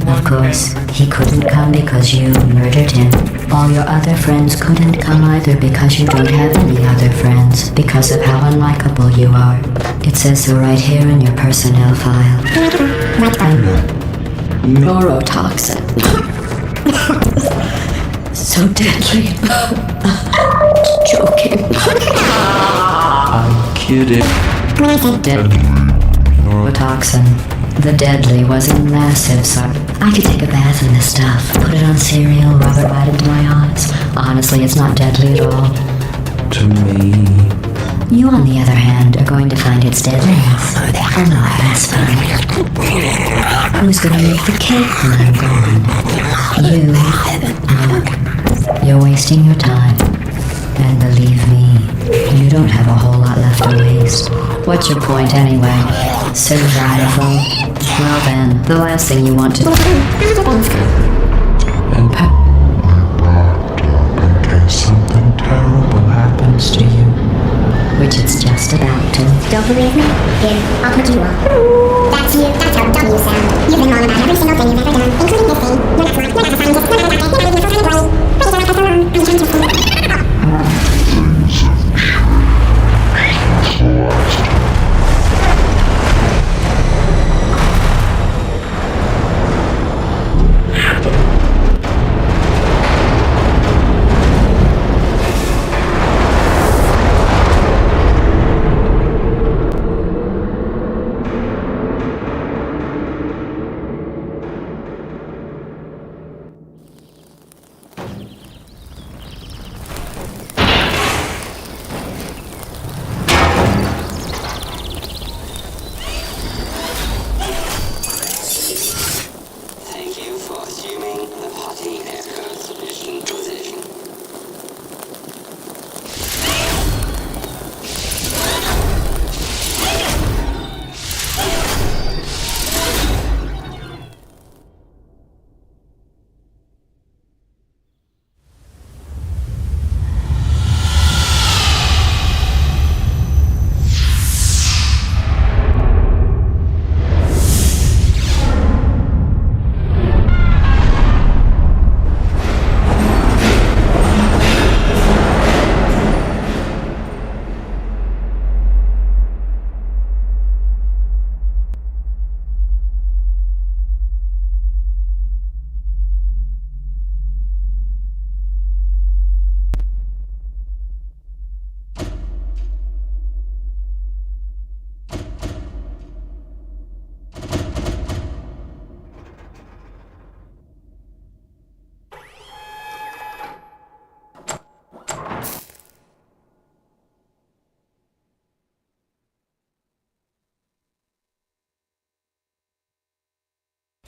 Of course, he couldn't come because you murdered him. All your other friends couldn't come either because you don't have any other friends because of how unlikable you are. It says so right here in your personnel file. Neurotoxin. So deadly. Joking. I'm kidding. Deadly. Neurotoxin. The deadly was a massive sort. I could take a bath in this stuff, put it on cereal, rub it right into my eyes. Honestly, it's not deadly at all. To me... You, on the other hand, are going to find its deadliness a lot less fun. Who's gonna make the cake when I'm gone? You. No. You're wasting your time. And believe me, you don't have a whole lot left to waste. What's your point anyway? Survival? Well then, the last thing you want to do... And Pat... in case something terrible happens to you. Which it's just about to. Don't believe me? Here, I'll put you on. That's you. That's how dumb you sound. You've been wrong about every single thing you've ever done, including this thing. You're not smart. You're not a scientist. You're not a doctor. You're not even a full-time employee. But you're like, I'm trying to...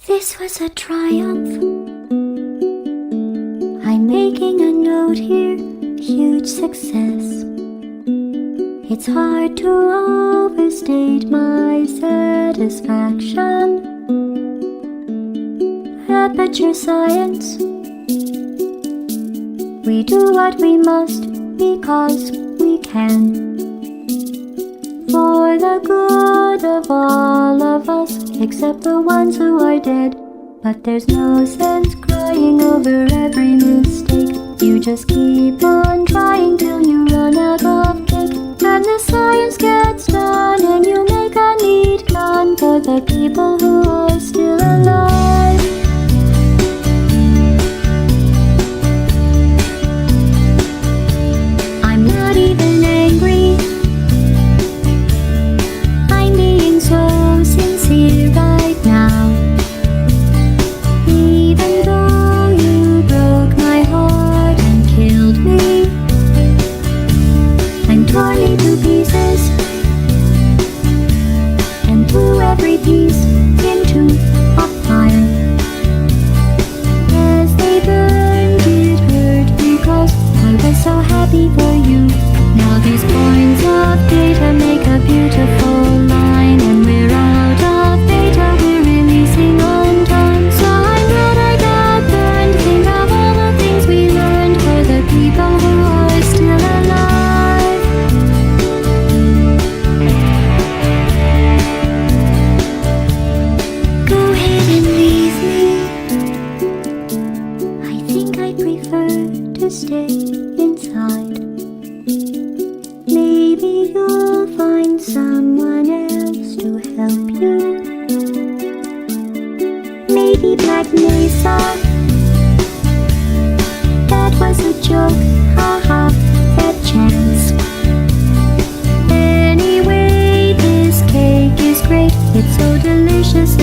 This was a triumph. I'm making a note here, huge success. It's hard to overstate my satisfaction. Aperture Science. We do what we must because we can. For the good of all of us, except the ones who are dead. But there's no sense crying over every mistake. You just keep on trying till you run out of cake. And the science gets done and you make a neat gun for the people who are still alive. I'm not even angry. I'm being so sincere right now. Even though you broke my heart and killed me and tore me to pieces and threw every piece into a fire. As they burned, it hurt because I was so happy for you. Now these points of data make a beautiful line, and we're out of data, we're releasing on time. So I'm glad I got burned. Think of all the things we learned for the people who are still alive. Go ahead and leave me. I think I prefer to stay inside. Maybe you'll find someone else to help you. Maybe Black Mesa. That was a joke, haha, that chance. Anyway, this cake is great, it's so delicious.